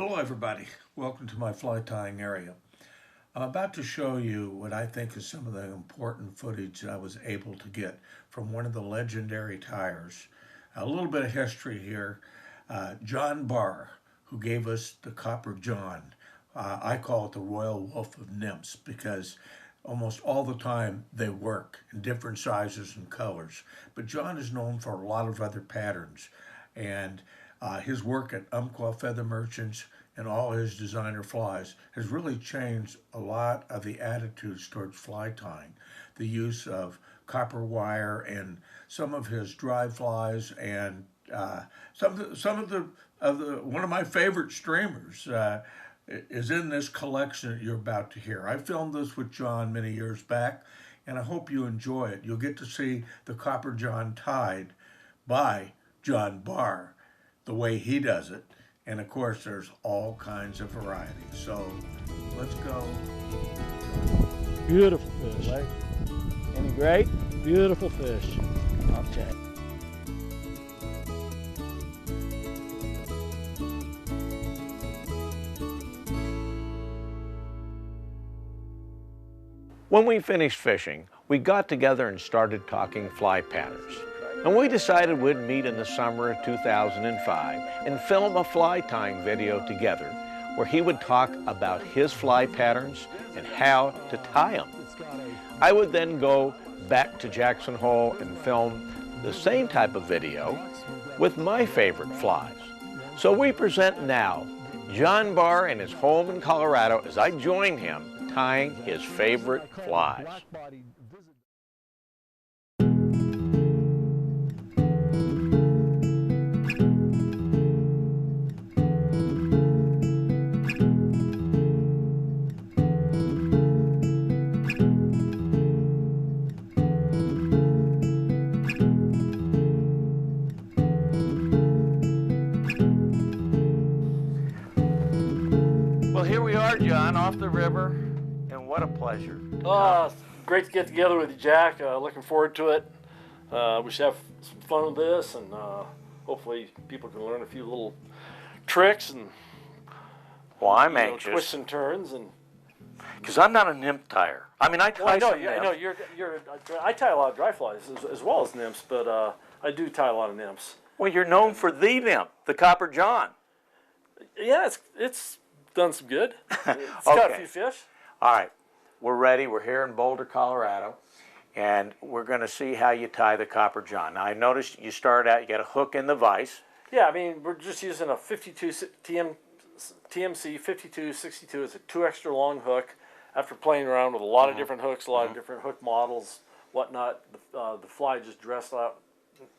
Hello everybody, welcome to my fly tying area. I'm about to show you what I think is some of the important footage that I was able to get from one of the legendary tyers. A little bit of history here. John Barr, who gave us the Copper John. I call it the Royal Wolf of Nymphs because almost all the time they work in different sizes and colors. But John is known for a lot of other patterns, and his work at Umpqua Feather Merchants and all his designer flies has really changed a lot of the attitudes towards fly tying. The use of copper wire and some of his dry flies, and one of my favorite streamers is in this collection that you're about to hear. I filmed this with John many years back, and I hope you enjoy it. You'll get to see the Copper John tied by John Barr, the way he does it. And of course, there's all kinds of varieties. So let's go. Beautiful fish. Any great? Beautiful fish. Okay. When we finished fishing, we got together and started talking fly patterns. And we decided we'd meet in the summer of 2005 and film a fly tying video together where he would talk about his fly patterns and how to tie them. I would then go back to Jackson Hole and film the same type of video with my favorite flies. So we present now John Barr in his home in Colorado as I join him tying his favorite flies. Well, here we are, John, off the river, and what a pleasure. Great to get together with you, Jack. Looking forward to it. We should have some fun with this, and hopefully people can learn a few little tricks and I'm anxious. Twists and turns, and because I'm not a nymph tyer. I mean, I tie I know, some nymphs. I know I tie a lot of dry flies as well as nymphs, but I do tie a lot of nymphs. Well, you're known for the nymph, the Copper John. Yeah, it's done some good. It's got a few fish. All right, we're ready. We're here in Boulder, Colorado, and we're going to see how you tie the Copper John. Now, I noticed you start out, you got a hook in the vise. Yeah, I mean, we're just using a 52 TMC 5262. It's a 2 extra long hook. After playing around with a lot of different hooks, a lot of different hook models, whatnot, the fly just dressed out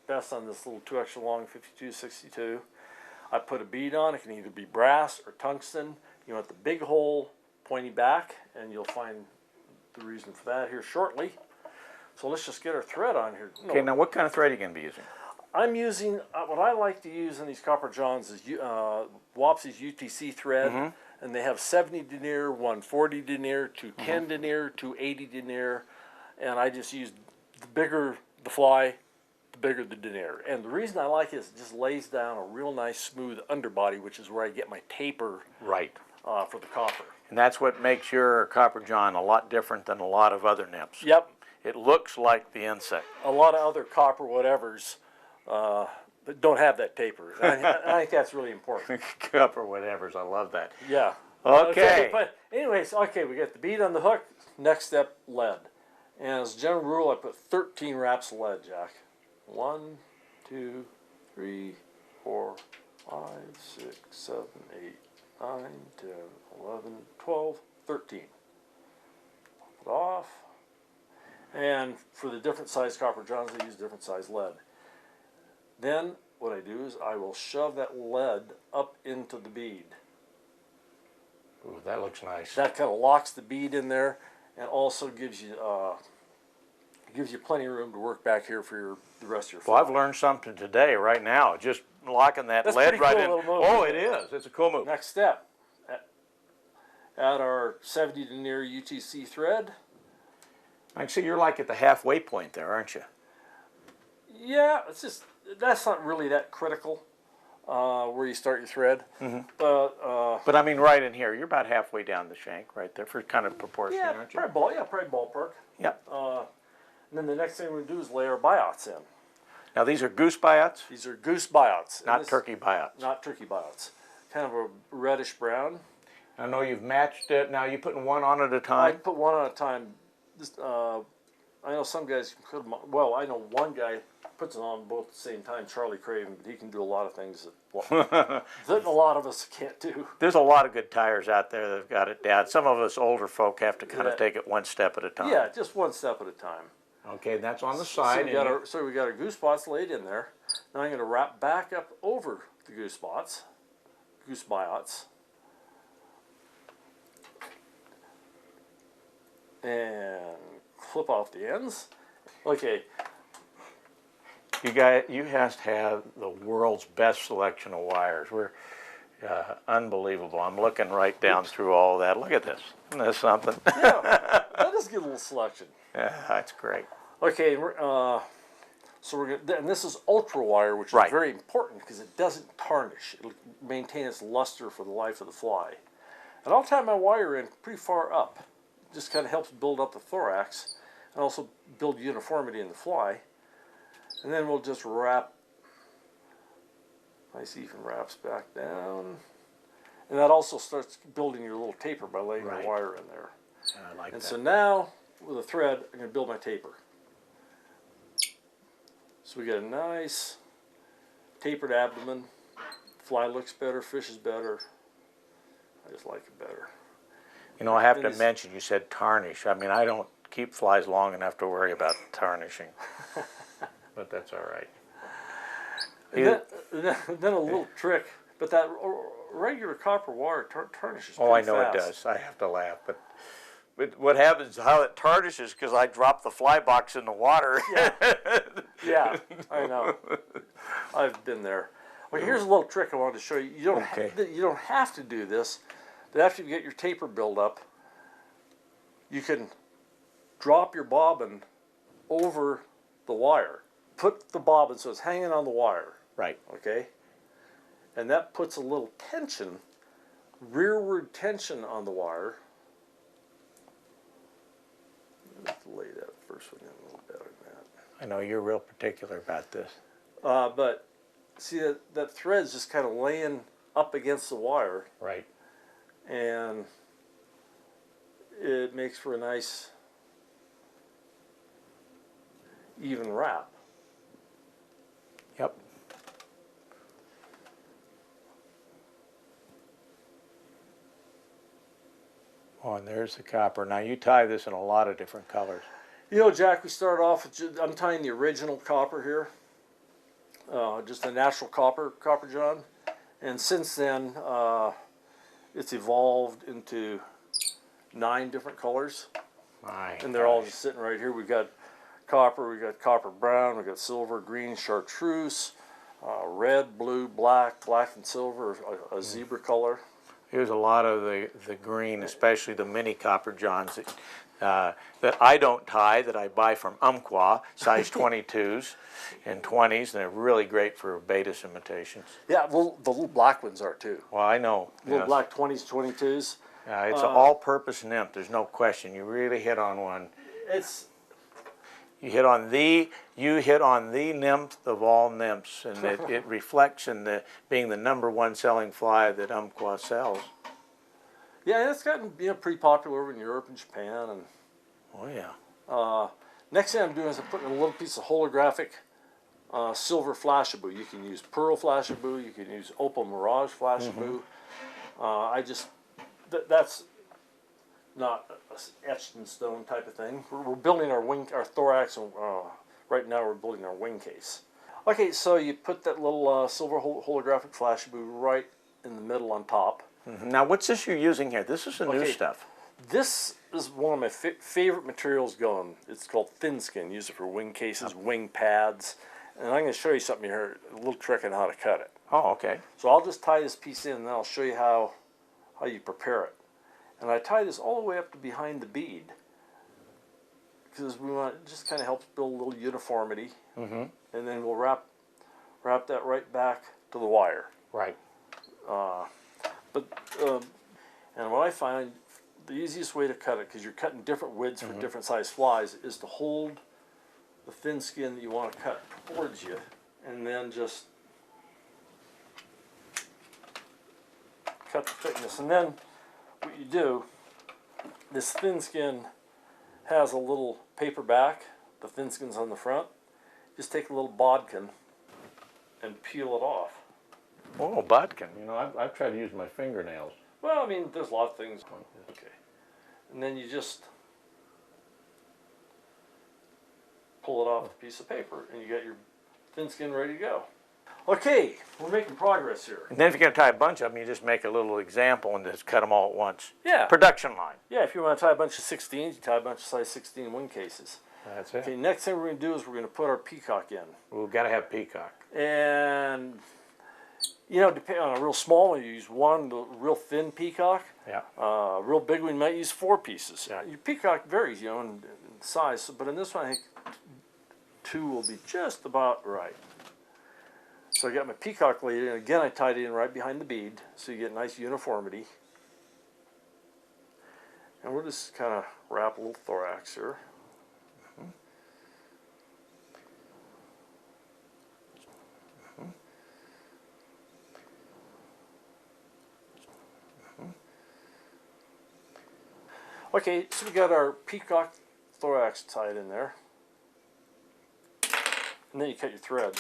best on this little 2 extra long 5262. I put a bead on. It can either be brass or tungsten. You want the big hole pointy back, and you'll find the reason for that here shortly. So let's just get our thread on here. Okay, now what kind of thread are you going to be using? I'm using, what I like to use in these Copper Johns is Wapsi's UTC thread, and they have 70 denier, 140 denier, 210 denier, 280 denier, and I just use the bigger the fly, the bigger the denier. And the reason I like it is it just lays down a real nice smooth underbody, which is where I get my taper for the copper. And that's what makes your Copper John a lot different than a lot of other nymphs. Yep. It looks like the insect. A lot of other copper whatevers don't have that taper. I think that's really important. Copper whatevers, I love that. Yeah. Okay. But anyways, okay, we got the bead on the hook. Next step, lead. And as a general rule, I put 13 wraps of lead, Jack. 1, 2, 3, 4, 5, 6, 7, 8, 9, 10, 11, 12, 13. Pop it off. And for the different size Copper Johns, I use different size lead. Then what I do is I will shove that lead up into the bead. Ooh, that looks nice. That kind of locks the bead in there, and also gives you plenty of room to work back here for the rest of your fly. Well, I've learned something today, right now. Just locking that lead right in. Move. Oh, it is. It's a cool move. Next step, add our 70 denier UTC thread. I can see you're like at the halfway point there, aren't you? Yeah, it's just that's not really that critical. where you start your thread. But I mean, right in here, you're about halfway down the shank, right there, for kind of proportion, Yeah, aren't you? probably ballpark. Yep. And then the next thing we're gonna do is lay our biots in. Now these are goose biots, These are goose biots, not turkey biots. not turkey biots. Kind of a reddish brown. I know you've matched it. Now you're putting one on at a I time. put one at a time. Just, I know some guys can put them on, well, I know one guy puts them on both at the same time, Charlie Craven, but he can do a lot of things that a lot of us can't do. There's a lot of good tyers out there that've got it down. Some of us older folk have to kind of take it one step at a time. Yeah, just one step at a time. Okay, that's on the side. So we got our goose spots laid in there. Now I'm going to wrap back up over the goose spots, goose biots, and clip off the ends. Okay. You have to have the world's best selection of wires. We're unbelievable. I'm looking right down through all that. Look at this. Isn't that something? Yeah, let us get a little selection. Yeah, that's great. Okay, so we're gonna, and this is ultra wire, which is very important because it doesn't tarnish. It'll maintain its luster for the life of the fly. And I'll tie my wire in pretty far up. Just kind of helps build up the thorax and also build uniformity in the fly. And then we'll just wrap, nice even wraps back down. And that also starts building your little taper by laying the wire in there. I like that. So now, with a thread, I'm going to build my taper. So we got a nice tapered abdomen. Fly looks better, fish is better. I just like it better. You know, I have to mention, you said tarnish. I mean, I don't keep flies long enough to worry about tarnishing. But that's all right. Then a little trick, but that regular copper wire tarnishes pretty I know fast. it does. I have to laugh. But what happens, how it tarnishes, because I drop the fly box in the water. Yeah, I know. I've been there. Well, here's a little trick I wanted to show you. You don't have to do this, but after you get your taper build up, you can drop your bobbin over the wire. Put the bobbin so it's hanging on the wire. Right. Okay? And that puts a little tension, rearward tension on the wire. Let's lay that first one in a little better than that. I know you're real particular about this. But see that thread's just kind of laying up against the wire. Right. And it makes for a nice even wrap. Yep. Oh, and there's the copper. Now you tie this in a lot of different colors. You know, Jack, we started off with I'm tying the original copper here. Just a natural Copper John. And since then, it's evolved into 9 different colors. And they're all just sitting right here. We've got copper, we've got copper brown, we've got silver, green, chartreuse, red, blue, black and silver, a zebra color. Here's a lot of the green, especially the mini Copper Johns that I don't tie, that I buy from Umpqua, size 22s and 20s, and they're really great for Baetis imitations. Yeah, well, the little black ones are too. Well, I know. Little black 20s, 22s. It's an all-purpose nymph. There's no question. You really hit on one. You hit on the nymph of all nymphs, and it reflects in being the #1 selling fly that Umpqua sells. Yeah, it's gotten pretty popular over in Europe and Japan. And oh yeah. Next thing I'm doing is I'm putting a little piece of holographic silver flashabou. You can use pearl flashabou. You can use opal mirage flashabou. That's not a etched in stone type of thing. We're building our thorax, and right now we're building our wing case. Okay, so you put that little silver holographic flashabou right in the middle on top. Now, what's this you're using here? This is the new stuff. This is one of my favorite materials going. It's called thin skin. Use it for wing cases, wing pads. And I'm going to show you something here, a little trick on how to cut it. Oh, okay. So I'll just tie this piece in, and then I'll show you how you prepare it. And I tie this all the way up to behind the bead, because we want it just kind of helps build a little uniformity. And then we'll wrap that right back to the wire. Right. And what I find the easiest way to cut it, because you're cutting different widths for different size flies, is to hold the thin skin that you want to cut towards you, and then just cut the thickness. And then what you do, this thin skin has a little paper back, the thin skin's on the front. Just take a little bodkin and peel it off. Oh, bodkin. You know, I've tried to use my fingernails. Well, I mean, there's a lot of things. Okay. And then you just pull it off a piece of paper, and you got your thin skin ready to go. Okay, we're making progress here. And then if you're going to tie a bunch of them, you just make a little example and just cut them all at once. Yeah. Production line. Yeah, if you want to tie a bunch of 16s, you tie a bunch of size 16 wing cases. That's it. Okay, next thing we're going to do is we're going to put our peacock in. We've got to have peacock. And, you know, depending on a real small one, you use one, the real thin peacock. Yeah. Real big one, you might use 4 pieces. Yeah. Your peacock varies, you know, in size, but in this one, I think 2 will be just about right. So I got my peacock laid in, and again I tied it in right behind the bead, so you get nice uniformity. And we'll just kind of wrap a little thorax here. Okay, so we got our peacock thorax tied in there. And then you cut your thread.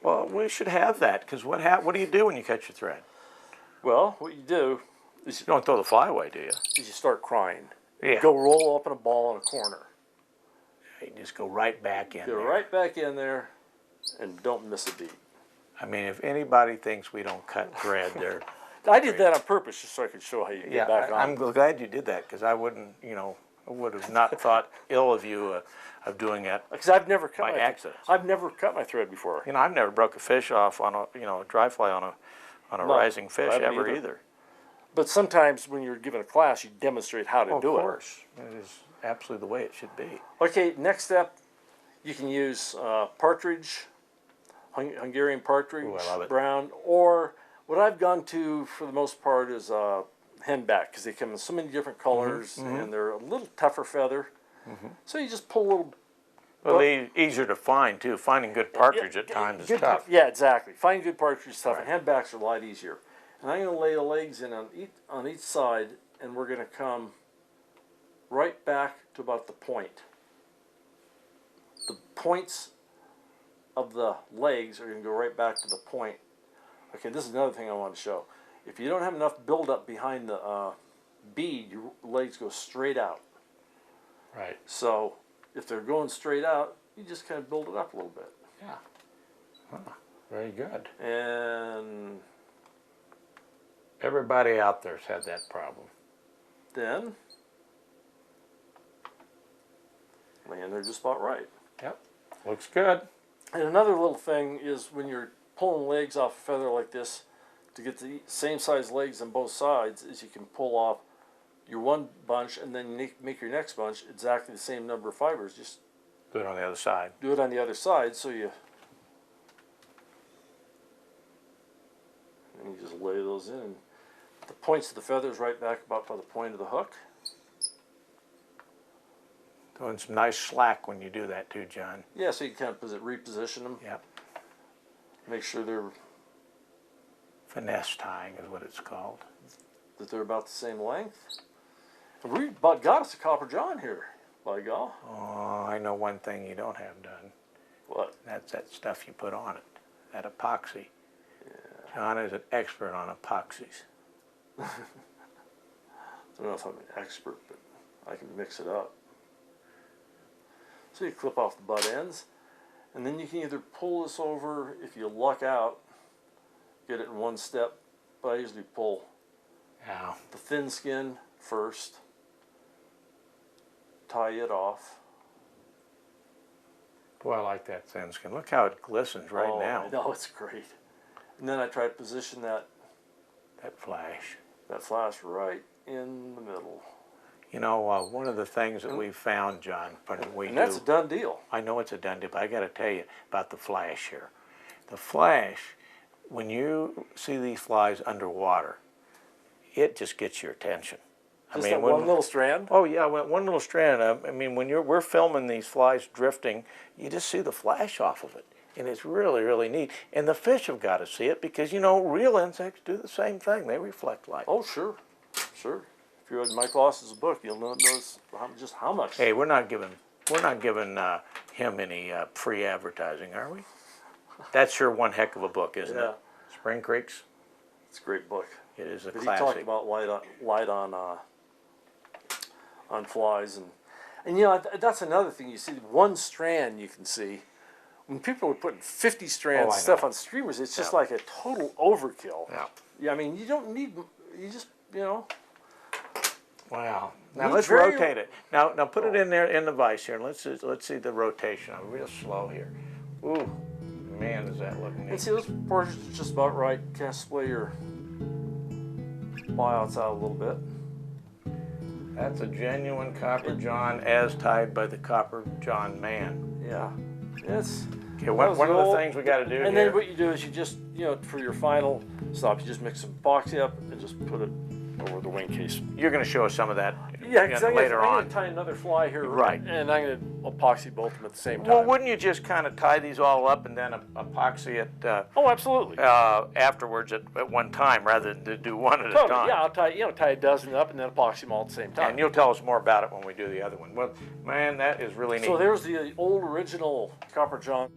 Well, we should have that, because what do you do when you cut your thread? Well, what you do is You don't throw the fly away, do you? you start crying. Yeah. Go roll up in a ball in a corner. You just go right back in Go there. right back in there and don't miss a beat. I mean, if anybody thinks we don't cut thread, they're... I did that on purpose just so I could show how you Yeah, get back on. I'm glad you did that, because I wouldn't, you know, I would have not thought ill of you of doing it Because I've never cut by accident. I've never cut my thread before. You know, I've never broke a fish off on a, you know, a dry fly on a No, rising fish I haven't ever either. either. But sometimes when you're given a class, you demonstrate how to Oh, do of course. It is absolutely the way it should be. it. Okay, next step, you can use partridge, Hungarian partridge, Ooh, I love it. brown, or what I've gone to for the most part is henback, because they come in so many different colors and they're a little tougher feather. So you just pull a little. Well, easier to find, too. Finding good partridge at times is good tough. Yeah, exactly. Finding good partridge is tough, Right. and handbacks are a lot easier. And I'm going to lay the legs in on each side, and we're going to come right back to about the point. The points of the legs are going to go right back to the point. Okay, this is another thing I want to show. If you don't have enough buildup behind the bead, your legs go straight out. Right. So if they're going straight out, you just kind of build it up a little bit. Yeah. Huh. Very good. And Everybody out there's had that problem. then lay in there just about right. Yep. Looks good. And another little thing is when you're pulling legs off a feather like this, to get the same size legs on both sides, is you can pull off your one bunch and then make your next bunch exactly the same number of fibers. Just Do it on the other side. do it on the other side, so you just lay those in. The points of the feathers right back about by the point of the hook. Doing some nice slack when you do that too, John. Yeah, so you kind of reposition them. Yep. Make sure Finesse tying is what it's called. that they're about the same length. And we about got us a Copper John here, by God. Oh, I know one thing you don't have done. What? That's that stuff you put on it. That epoxy. Yeah. John is an expert on epoxies. I don't know if I'm an expert, but I can mix it up. So you clip off the butt ends, and then you can either pull this over, if you luck out, get it in one step, but I usually pull Now, the thin skin first, tie it off. boy, I like that thin skin. Look how it glistens right Oh, now. I know, it's great. And then I try to position that flash. flash right in the middle. You know, one of the things that we've found, John, when And that's a done deal. I know it's a done deal, but I got to tell you about the flash here. The flash, when you see these flies underwater, it just gets your attention. Just that one little strand? Oh yeah, one little strand. I mean, when we're filming these flies drifting, you just see the flash off of it, and it's really, really neat. And the fish have got to see it because, you know, real insects do the same thing. They reflect light. Oh, sure, sure. If you read Mike Loss's book, you'll notice just how much. Hey, we're not giving him any free advertising, are we? That's sure one heck of a book, isn't it? Spring Creeks. It's a great book. It is a But classic. he talked about light on flies, and you know, that's another thing. You see one strand, you can see. When people were putting 50 strands of stuff on streamers, it's just like a total overkill. Yeah, I mean, you don't need. You just, you know. Wow. Now let's rotate it. Now put it in there in the vise here. Let's see the rotation. I'm real slow here. Ooh, man, is that looking neat. And see, those proportions are just about right. Kind of splay your buyouts out a little bit. That's a genuine Copper John as tied by the Copper John man. Yeah. It's okay. One of the things we got to do and here. then what you do is you just, you know, for your final stop, you just mix some epoxy up and just put it over the wing case. You're going to show us some of that later on. I'm going to tie another fly here. Right. And I'm going to epoxy both of them at the same time. Well, wouldn't you just kind of tie these all up and then epoxy it? Oh, absolutely. Afterwards at one time, rather than to do one at a time. Yeah, I'll tie a dozen up and then epoxy them all at the same time. And you'll tell us more about it when we do the other one. Well, man, that is really neat. So there's the old original Copper John.